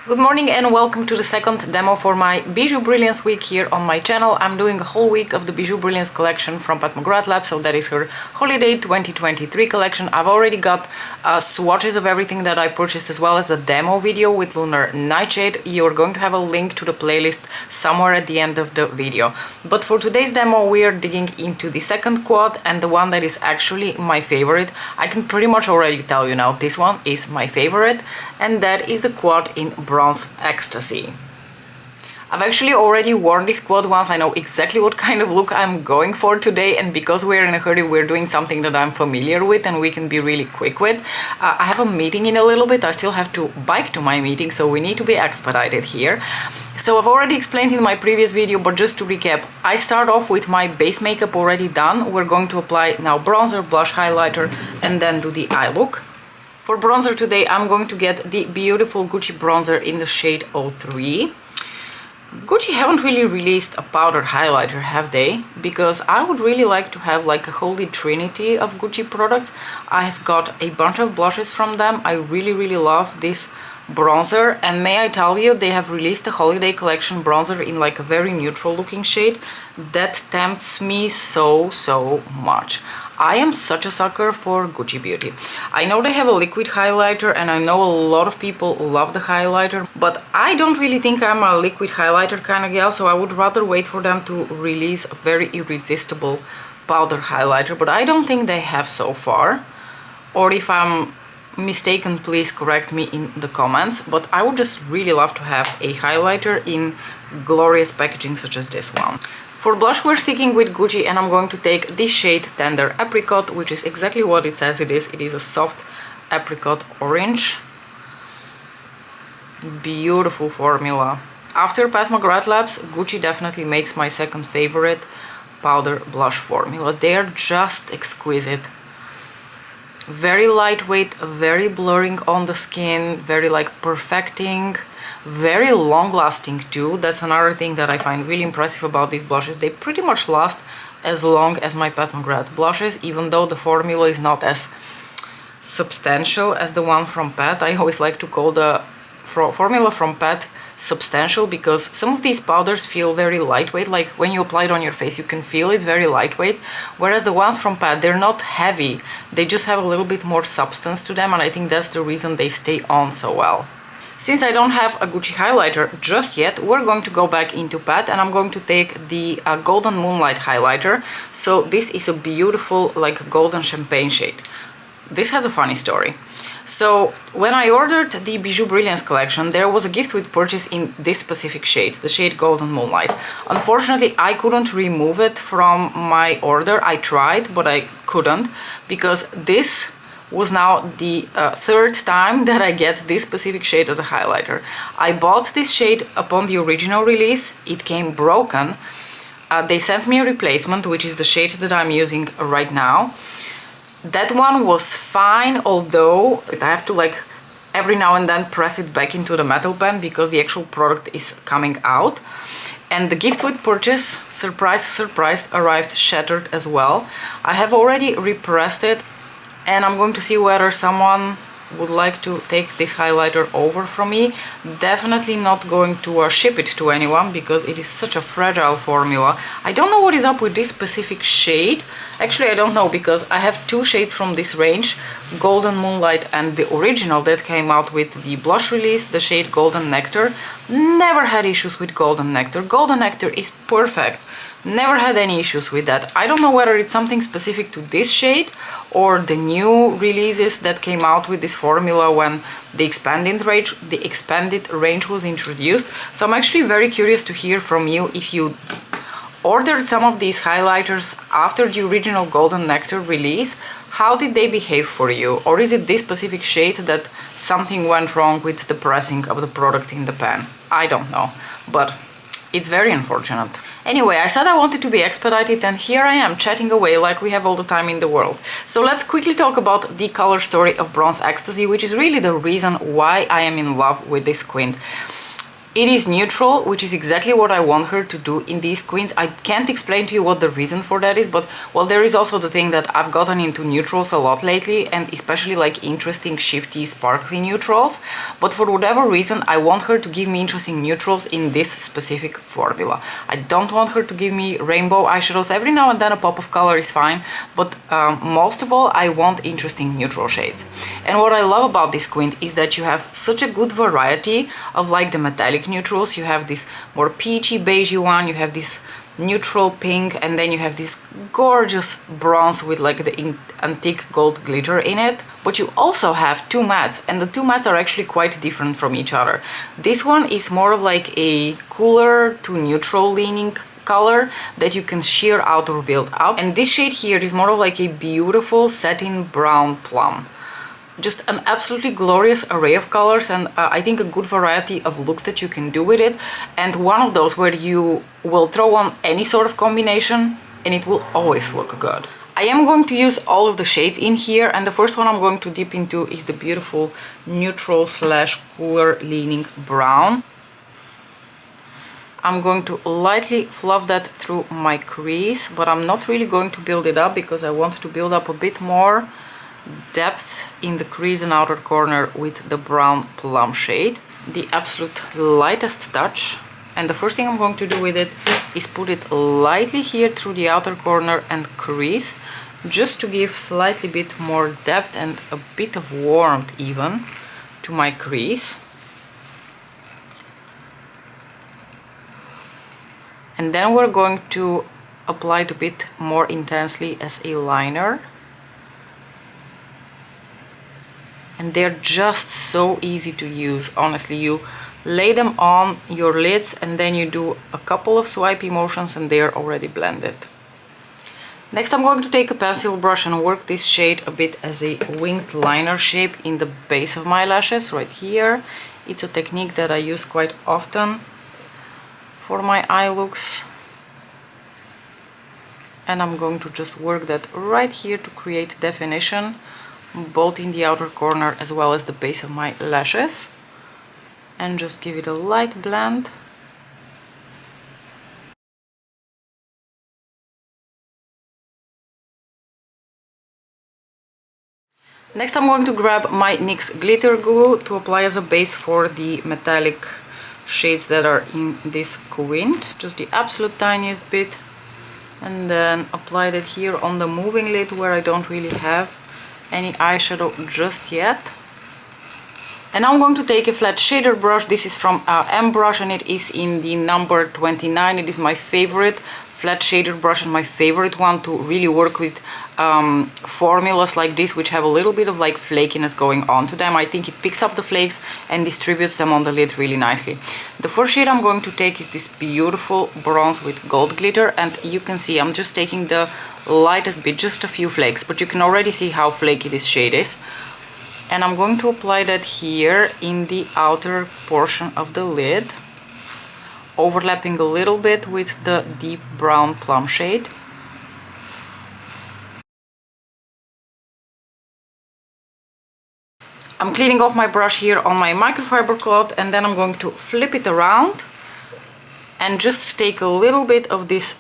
Good morning and welcome to the second demo for my Bijoux Brilliance week here on my channel. I'm doing a whole week of the Bijoux Brilliance collection from McGrath Lab, so that is her Holiday 2023 collection. I've already got swatches of everything that I purchased as well as a demo video with Lunar Nightshade. You're going to have a link to the playlist somewhere at the end of the video. But for today's demo we are digging into the second quad and the one that is actually my favorite. I can pretty much already tell you now this one is my favorite, and that is the quad in Bronze Ecstasy. I've actually already worn this quad once. I know exactly what kind of look I'm going for today, and because we're in a hurry, we're doing something that I'm familiar with and we can be really quick with. I have a meeting in a little bit. I still have to bike to my meeting, so we need to be expedited here. So I've already explained in my previous video, but just to recap, I start off with my base makeup already done. We're going to apply now bronzer, blush, highlighter, and then do the eye look. For bronzer today, I'm going to get the beautiful Gucci bronzer in the shade 03. Gucci haven't really released a powder highlighter, have they? Because I would really like to have like a holy trinity of Gucci products. I have got a bunch of blushes from them. I really love this bronzer, and may I tell you, they have released a holiday collection bronzer in like a very neutral looking shade that tempts me so much. I am such a sucker for Gucci Beauty. I know they have a liquid highlighter and I know a lot of people love the highlighter, but I don't really think I'm a liquid highlighter kind of gal, so I would rather wait for them to release a very irresistible powder highlighter, but I don't think they have so far. Or if I'm mistaken, please correct me in the comments, but I would just really love to have a highlighter in glorious packaging such as this one. For blush, we're sticking with Gucci, and I'm going to take this shade Tender Apricot, which is exactly what it says it is. It is a soft apricot orange. Beautiful formula. After Pat McGrath Labs, Gucci definitely makes my second favorite powder blush formula. They're just exquisite. Very lightweight, very blurring on the skin, very like perfecting, very long lasting too. That's another thing that I find really impressive about these blushes. They pretty much last as long as my Pat McGrath blushes, even though the formula is not as substantial as the one from Pat. I always like to call the formula from Pat substantial because some of these powders feel very lightweight. Like when you apply it on your face, you can feel it's very lightweight, whereas the ones from Pat, they're not heavy, they just have a little bit more substance to them, and I think that's the reason they stay on so well. Since I don't have a Gucci highlighter just yet, we're going to go back into Pat, and I'm going to take the Golden Moonlight highlighter. So this is a beautiful like golden champagne shade. This has a funny story. So when I ordered the Bijoux Brilliance collection, there was a gift with purchase in this specific shade, the shade Golden Moonlight. Unfortunately, I couldn't remove it from my order. I tried, but I couldn't, because this was now the third time that I get this specific shade as a highlighter. I bought this shade upon the original release. It came broken. They sent me a replacement, which is the shade that I'm using right now. That one was fine, although I have to like every now and then press it back into the metal pen because the actual product is coming out. And the gift with purchase, surprise, arrived shattered as well. I have already repressed it, and I'm going to see whether someone would like to take this highlighter over from me. Definitely not going to ship it to anyone because it is such a fragile formula. I don't know what is up with this specific shade. Actually, I don't know, because I have two shades from this range, Golden Moonlight and the original that came out with the blush release, the shade Golden Nectar. Never had issues with Golden Nectar. Golden Nectar is perfect. Never had any issues with that. I don't know whether it's something specific to this shade or the new releases that came out with this formula when the expanded range was introduced. So I'm actually very curious to hear from you if you ordered some of these highlighters after the original Golden Nectar release. How did they behave for you? Or is it this specific shade that something went wrong with the pressing of the product in the pen? I don't know, but it's very unfortunate. Anyway, I said I wanted to be expedited, and here I am chatting away like we have all the time in the world. So let's quickly talk about the color story of Bronze Ecstasy, which is really the reason why I am in love with this queen. It is neutral, which is exactly what I want her to do in these queens. I can't explain to you what the reason for that is, but well, there is also the thing that I've gotten into neutrals a lot lately, and especially like interesting, shifty, sparkly neutrals. But for whatever reason, I want her to give me interesting neutrals in this specific formula. I don't want her to give me rainbow eyeshadows. Every now and then a pop of color is fine, but most of all, I want interesting neutral shades. And what I love about this queen is that you have such a good variety of like the metallic neutrals. You have this more peachy beigey one, you have this neutral pink, and then you have this gorgeous bronze with like the antique gold glitter in it. But you also have two mattes, and the two mattes are actually quite different from each other. This one is more of like a cooler to neutral leaning color that you can sheer out or build up, and this shade here is more of like a beautiful satin brown plum. Just an absolutely glorious array of colors, and I think a good variety of looks that you can do with it, and one of those where you will throw on any sort of combination and it will always look good. I am going to use all of the shades in here, and the first one I'm going to dip into is the beautiful neutral slash cooler leaning brown. I'm going to lightly fluff that through my crease, but I'm not really going to build it up because I want to build up a bit more depth in the crease and outer corner with the brown plum shade, the absolute lightest touch. And the first thing I'm going to do with it is put it lightly here through the outer corner and crease, just to give slightly bit more depth and a bit of warmth even to my crease. And then we're going to apply it a bit more intensely as a liner. And they're just so easy to use, honestly. You lay them on your lids and then you do a couple of swipey motions and they're already blended. Next I'm going to take a pencil brush and work this shade a bit as a winged liner shape in the base of my lashes right here. It's a technique that I use quite often for my eye looks. And I'm going to just work that right here to create definition, both in the outer corner as well as the base of my lashes, and just give it a light blend. Next I'm going to grab my NYX glitter glue to apply as a base for the metallic shades that are in this quint, just the absolute tiniest bit, and then apply that here on the moving lid where I don't really have any eyeshadow just yet. And now I'm going to take a flat shader brush. This is from M Brush and it is in the number 29. It is my favorite flat shader brush and my favorite one to really work with formulas like this, which have a little bit of like flakiness going on to them. I think it picks up the flakes and distributes them on the lid really nicely. The first shade I'm going to take is this beautiful bronze with gold glitter, and you can see I'm just taking the lightest bit, just a few flakes, but you can already see how flaky this shade is. And I'm going to apply that here in the outer portion of the lid, overlapping a little bit with the deep brown plum shade. I'm cleaning off my brush here on my microfiber cloth, and then I'm going to flip it around and just take a little bit of this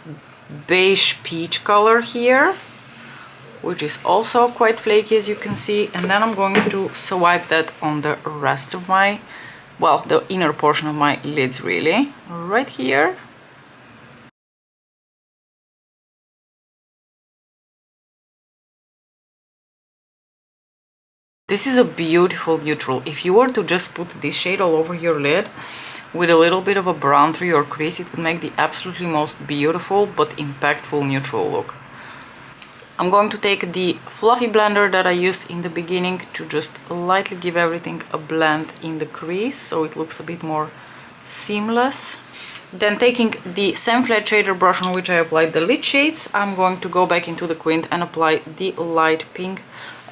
beige peach color here, which is also quite flaky as you can see, and then I'm going to swipe that on the rest of my, well, the inner portion of my lids really, right here. This is a beautiful neutral. If you were to just put this shade all over your lid with a little bit of a brown tree or crease, it would make the absolutely most beautiful but impactful neutral look. I'm going to take the fluffy blender that I used in the beginning to just lightly give everything a blend in the crease so it looks a bit more seamless. Then taking the same flat shader brush on which I applied the lid shades, I'm going to go back into the quint and apply the light pink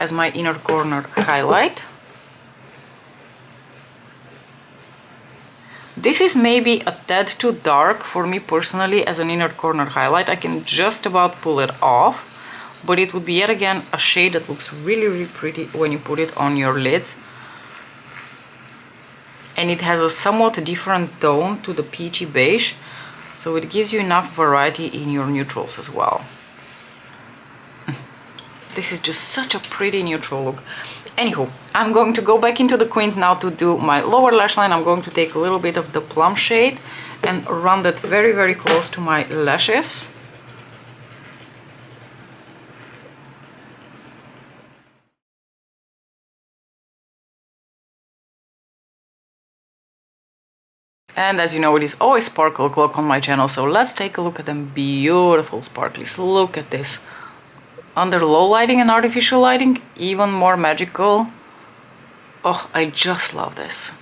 as my inner corner highlight. This is maybe a tad too dark for me personally as an inner corner highlight. I can just about pull it off, but it would be yet again a shade that looks really, really pretty when you put it on your lids. and it has a somewhat different tone to the peachy beige, so it gives you enough variety in your neutrals as well. This is just such a pretty neutral look. Anywho, I'm going to go back into the quint now to do my lower lash line. I'm going to take a little bit of the plum shade and run that very, very close to my lashes. And as you know, it is always sparkle o'clock on my channel, so let's take a look at them beautiful sparklies. Look at this. Under low lighting and artificial lighting, even more magical. Oh, I just love this.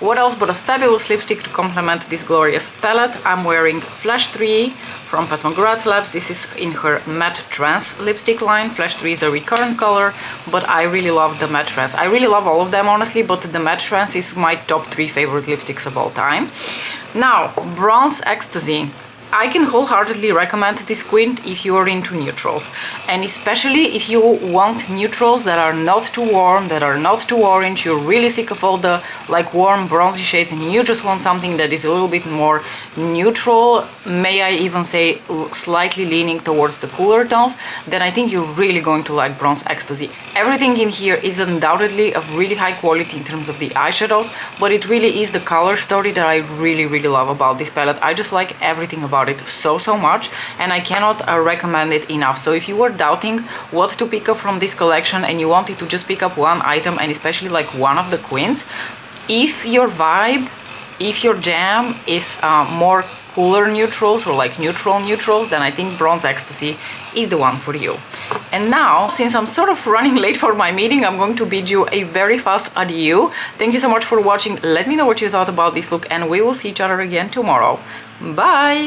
What else but a fabulous lipstick to complement this glorious palette? I'm wearing Flash 3 from Pat McGrath Labs. This is in her Matte Trance lipstick line. Flash 3 is a recurrent color, but I really love the Matte Trance. I really love all of them, honestly, but the Matte Trance is my top 3 favorite lipsticks of all time. Now, Bronze Ecstasy. I can wholeheartedly recommend this quint if you are into neutrals, and especially if you want neutrals that are not too warm, that are not too orange, you're really sick of all the like warm bronzy shades and you just want something that is a little bit more neutral, may I even say slightly leaning towards the cooler tones, then I think you're really going to like Bronze Ecstasy. Everything in here is undoubtedly of really high quality in terms of the eyeshadows, but it really is the color story that I really, really love about this palette. I just like everything about it so much, and I cannot recommend it enough. So if you were doubting what to pick up from this collection and you wanted to just pick up one item, and especially like one of the quints, if your vibe, if your jam is more cooler neutrals or like neutral neutrals, then I think Bronze Ecstasy is the one for you. And now, since I'm sort of running late for my meeting, I'm going to bid you a very fast adieu. Thank you so much for watching. Let me know what you thought about this look, and we will see each other again tomorrow. Bye!